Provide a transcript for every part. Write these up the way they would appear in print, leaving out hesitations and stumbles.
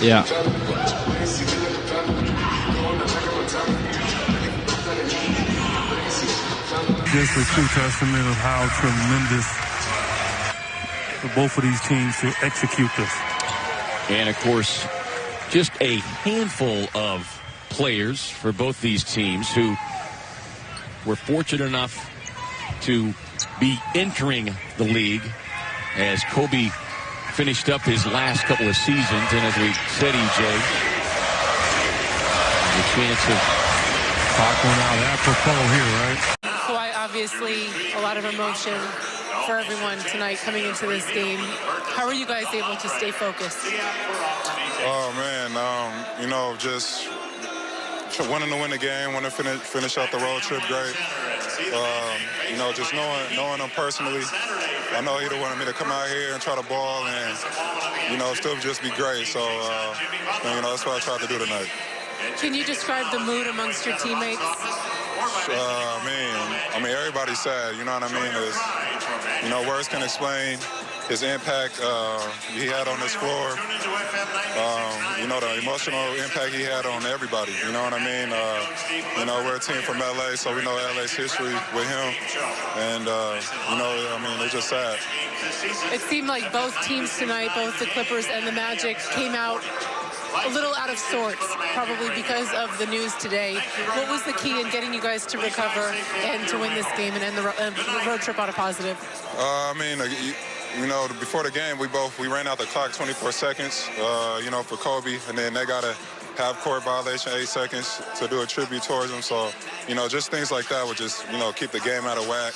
Yeah. Just a true testament of how tremendous for both of these teams to execute this. And, of course, just a handful of players for both these teams who were fortunate enough to be entering the league as Kobi finished up his last couple of seasons. And as we said, EJ, the chance of talk one out apropos here, right? Kawhi, obviously a lot of emotion for everyone tonight coming into this game. How are you guys able to stay focused? Oh, man, you know, just wanting to win the game, want to finish out the road trip great. You know, just knowing him personally, I know he'd have wanted me to come out here and try to ball and, you know, still just be great. So, you know, that's what I tried to do tonight. Can you describe the mood amongst your teammates? I mean, everybody's sad, you know what I mean? You know, words can explain his impact he had on this floor. You know, the emotional impact he had on everybody, you know what I mean? You know, we're a team from LA, so we know LA's history with him. And, you know, I mean, it's just sad. It seemed like both teams tonight, both the Clippers and the Magic, came out a little out of sorts, probably because of the news today. What was the key in getting you guys to recover and to win this game and end the road trip on a positive? I mean, you know, before the game, we ran out the clock 24 seconds, you know, for Kobe, and then they got a half-court violation, 8 seconds to do a tribute towards him. So, you know, just things like that would just, you know, keep the game out of whack.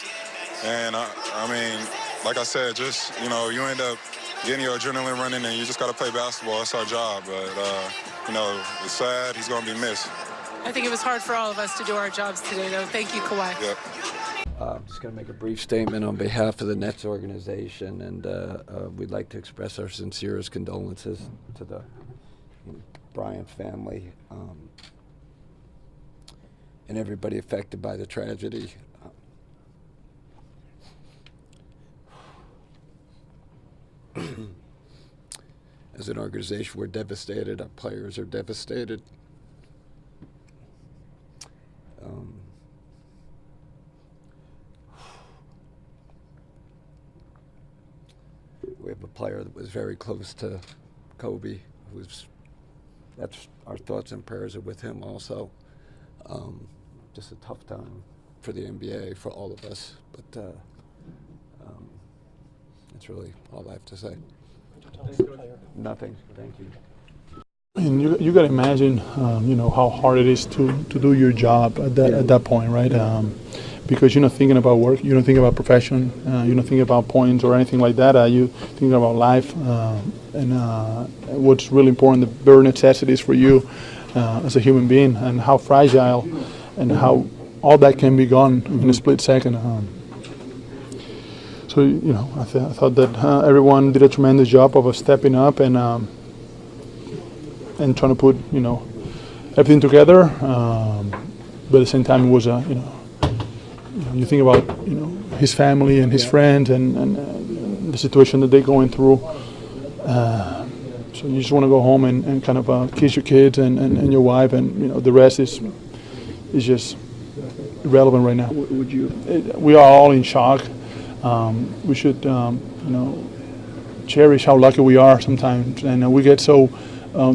And, I mean, like I said, just, you know, you end up getting your adrenaline running, and you just got to play basketball. That's our job. But, you know, it's sad. He's going to be missed. I think it was hard for all of us to do our jobs today, though. Thank you, Kawhi. Yep. I'm just going to make a brief statement on behalf of the Nets organization, and we'd like to express our sincerest condolences to the Bryant family and everybody affected by the tragedy. As an organization, we're devastated. Our players are devastated. We have a player that was very close to Kobe. That's our thoughts and prayers are with him also. Just a tough time for the NBA, for all of us. But that's really all I have to say. Nothing. Thank you. And you got to imagine, you know, how hard it is to do your job at that point, right? Because you're not thinking about work, you don't think about profession, you don't think about points or anything like that. You think about life and what's really important, the bare necessities for you as a human being, and how fragile and how all that can be gone in a split second. So, you know, I thought that everyone did a tremendous job of stepping up and trying to put, you know, everything together. But at the same time, it was a, you know, you think about, you know, his family and his friends and the situation that they're going through. So you just want to go home and kind of kiss your kids and your wife, and, you know, the rest is just irrelevant right now. Would you? We are all in shock. We should, you know, cherish how lucky we are sometimes, and we get so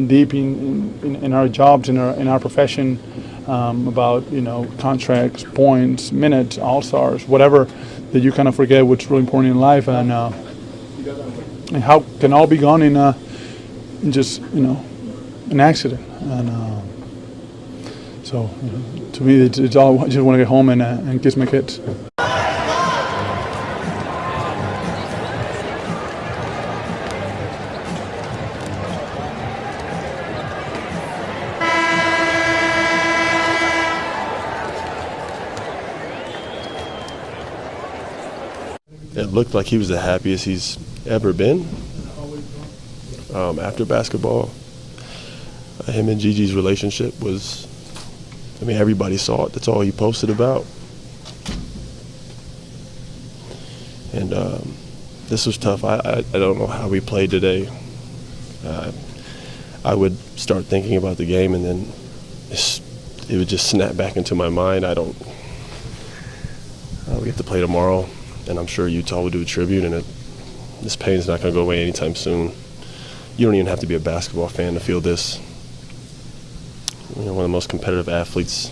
deep in our jobs, in our profession, about, you know, contracts, points, minutes, all-stars, whatever, that you kind of forget what's really important in life, and how can all be gone in just, you know, an accident. And so, you know, to me, it's all, I just want to get home and kiss my kids. it looked like he was the happiest he's ever been after basketball. Him and Gigi's relationship was, I mean, everybody saw it. That's all he posted about. And this was tough. I don't know how we played today. I would start thinking about the game, and then it would just snap back into my mind. We have to play tomorrow, and I'm sure Utah will do a tribute, and this pain's not going to go away anytime soon. You don't even have to be a basketball fan to feel this. You know, one of the most competitive athletes,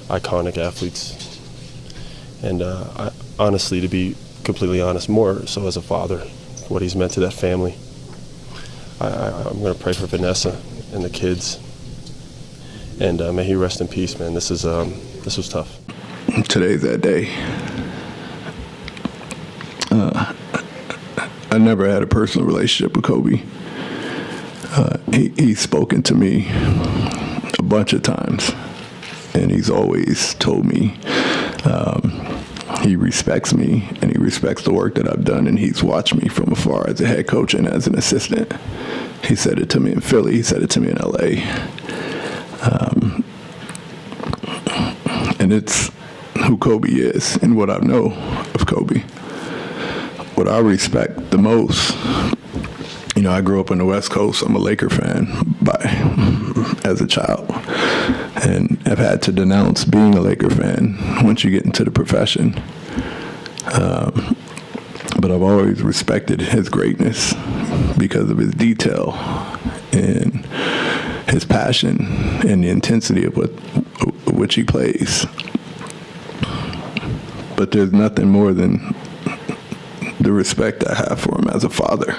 iconic athletes. And honestly, to be completely honest, more so as a father, what he's meant to that family. I'm going to pray for Vanessa and the kids. And may he rest in peace, man. This was tough. Today's that day. I never had a personal relationship with Kobe. He's spoken to me a bunch of times, and he's always told me he respects me and he respects the work that I've done, and he's watched me from afar as a head coach and as an assistant. He said it to me in Philly. He said it to me in LA. And it's who Kobe is and what I know of Kobe. What I respect the most, you know, I grew up on the West Coast. I'm a Laker fan as a child, and I've had to denounce being a Laker fan once you get into the profession. But I've always respected his greatness because of his detail and his passion and the intensity of which he plays. But there's nothing more than the respect I have for him as a father.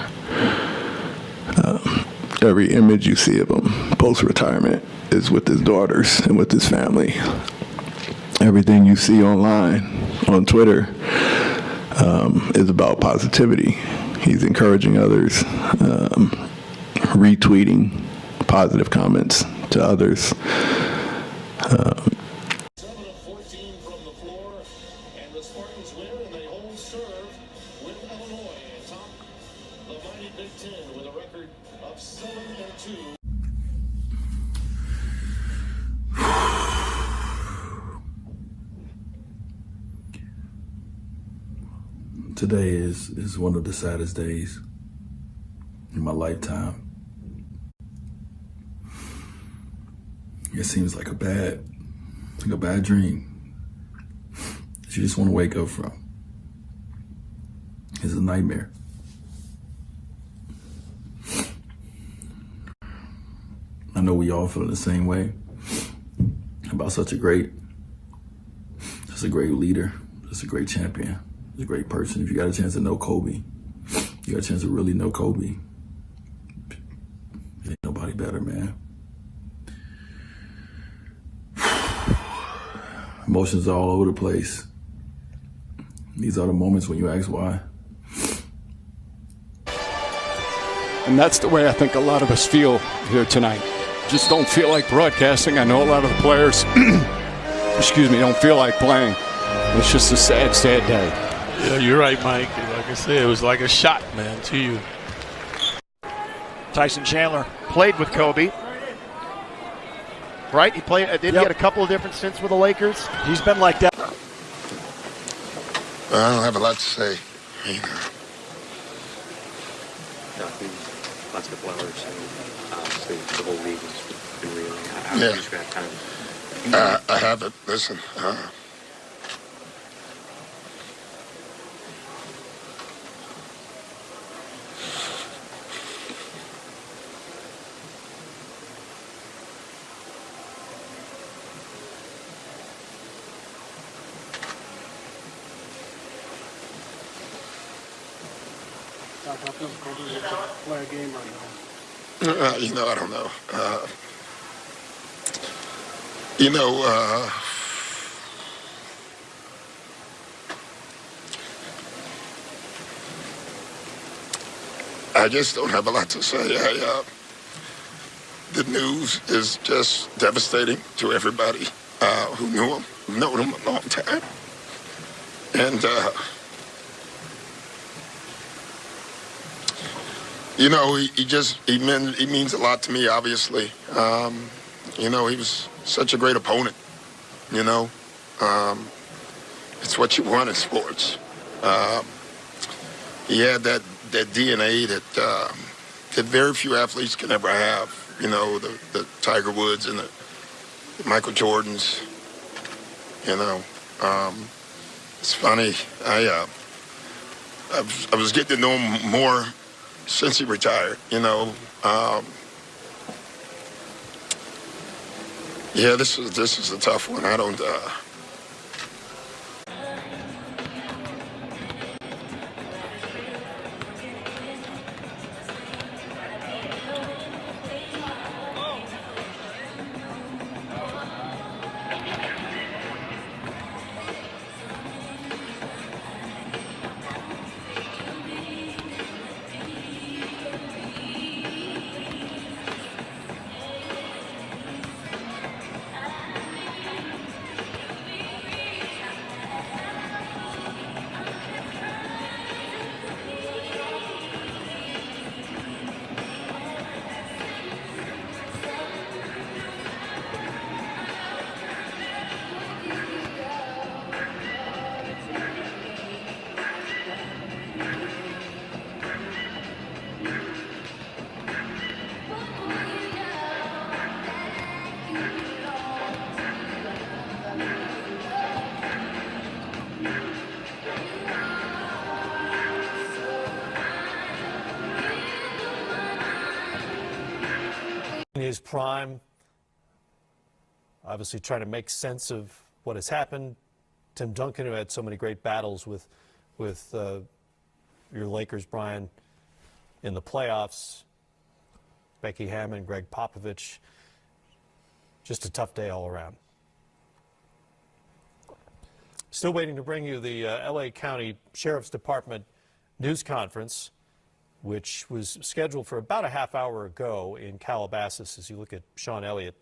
Every image you see of him post-retirement is with his daughters and with his family. Everything you see online, on Twitter, is about positivity. He's encouraging others, retweeting positive comments to others. 7 of 14 from the floor, and the Spartans win, and they hold serve with Illinois atop the mighty Big Ten with a record of 7-2. Today is one of the saddest days in my lifetime. It seems like a bad dream that you just want to wake up from. It's a nightmare. I know we all feel the same way about such a great leader, just a great champion, just a great person. If you got a chance to know Kobe, you got a chance to really know Kobe, ain't nobody better, man. Emotions are all over the place. These are the moments when you ask why. And that's the way I think a lot of us feel here tonight. Just don't feel like broadcasting. I know a lot of the players, don't feel like playing. It's just a sad, sad day. Yeah, you're right, Mike. Like I said, it was like a shot, man, to you. Tyson Chandler played with Kobe. Right? He played. He had a couple of different stints with the Lakers. He's been like that. I don't have a lot to say. Lots of flowers, and obviously the whole league has been reeling. How do you describe kind of? I haven't. Listen. How feels Kobe to play a game right now? I don't know. I just don't have a lot to say. The news is just devastating to everybody who knew him, known him a long time. And You know, he means a lot to me, obviously. You know, he was such a great opponent, you know. It's what you want in sports. He had that DNA that very few athletes can ever have. You know, the Tiger Woods and the Michael Jordans. You know, it's funny. I was getting to know him more since he retired. You know, yeah, this is a tough one. I don't. In his prime, obviously trying to make sense of what has happened. Tim Duncan, who had so many great battles with your Lakers, Brian, in the playoffs. Becky Hammon, Greg Popovich. Just a tough day all around. Still waiting to bring you the LA County Sheriff's Department news conference, which was scheduled for about a half hour ago in Calabasas, as you look at Sean Elliott.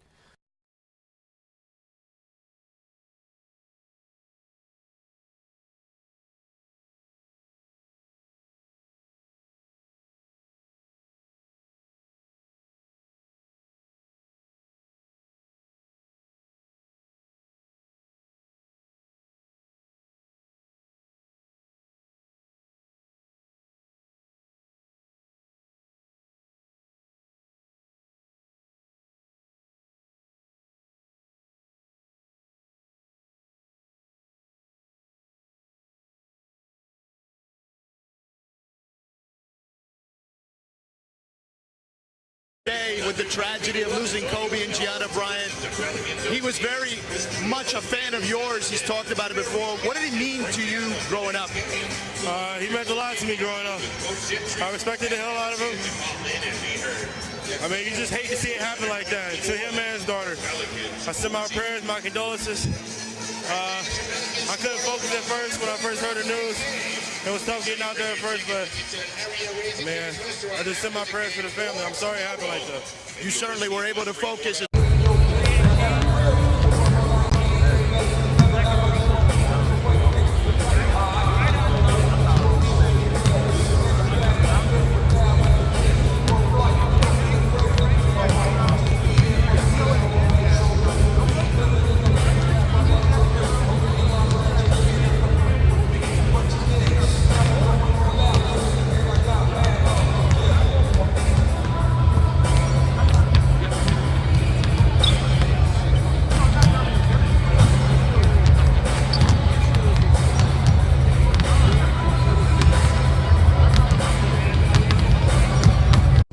With the tragedy of losing Kobe and Gianna Bryant, he was very much a fan of yours. He's talked about it before. What did he mean to you growing up? He meant a lot to me growing up. I respected the hell out of him. I mean, you just hate to see it happen like that. To him and his daughter, I send my prayers, my condolences. I couldn't focus at first when I first heard the news. It was tough getting out there at first, but, man, I just send my prayers for the family. I'm sorry it happened like that. You certainly were able to focus.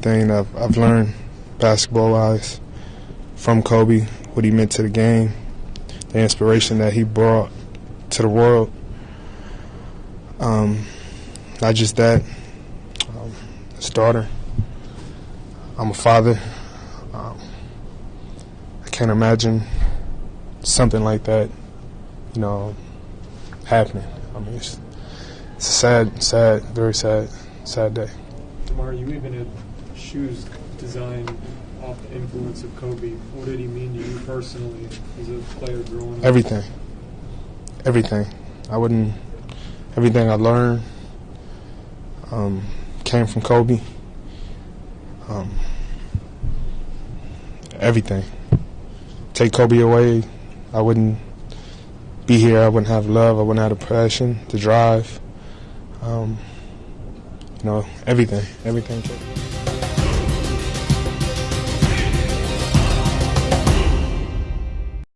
Thing I've learned basketball-wise from Kobe, what he meant to the game, the inspiration that he brought to the world. Not just that, his daughter. I'm a father. I can't imagine something like that, you know, happening. I mean, it's a sad, very sad day. Tomorrow, you even had shoes designed off the influence of Kobe. What did he mean to you personally as a player growing up? Everything. Everything I learned came from Kobe. Everything. Take Kobe away, I wouldn't be here. I wouldn't have love. I wouldn't have the passion, the drive. Everything. Everything.